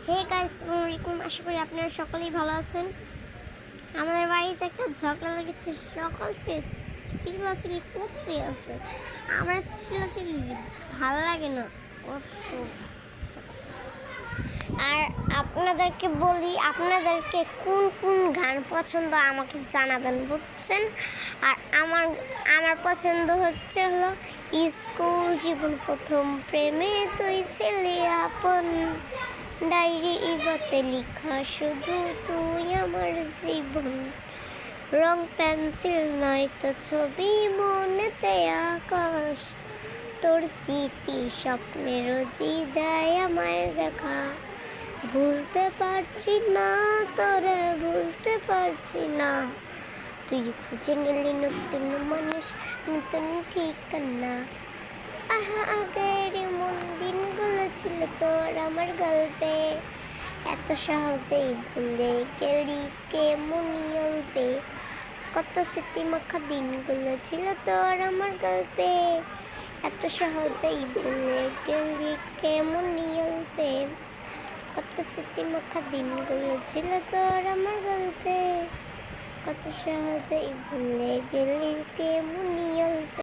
Hey guys, আসসালামু আলাইকুম। আশা করি আপনারা সকলেই ভালো আছেন। আমাদের বাড়িতে একটা ঝগড়া লেগেছে, সকলকে চিল্লাচিল্লি করতে আছে। আমার চিল্লাচিল্লি ভালো লাগে না অবশ্য। আর আপনাদেরকে বলি, আপনাদেরকে কোন কোন গান পছন্দ আমাকে জানাবেন, বুঝছেন? আর আমার আমার পছন্দ হলো স্কুল জীবন, প্রথম প্রেমে তুই ছেলে আপন, ডায়েরি ইবাতে লিখা শুধু তুই আমার জীবন, রং পেন্সিল নয়তো ছবি, মনেতে আকাশ, তোর স্মৃতি স্বপ্নে রোজই দেয় আমায় দেখা, ভুলতে পারছি না তোরে, ভুলতে পারছি না, তুই খুঁজে নিলি নতুন মানুষ, নতুন ঠিকানা। আহা, আগের মন দিনগুলো ছিল তোর আমার গল্পে, এত সহজেই ভুলে গেলি কেমনি অল্পে, কত স্মৃতি মাখা দিনগুলো ছিল তোর আমার গল্পে, এত সহজেই ভুলে গেলি কেমনি অল্পে, কত স্মৃতি মাখা দিনগুলো ছিল তোর আমার গল্পে, কত সহজেই ভুলে গেলি কেমনি অল্পে।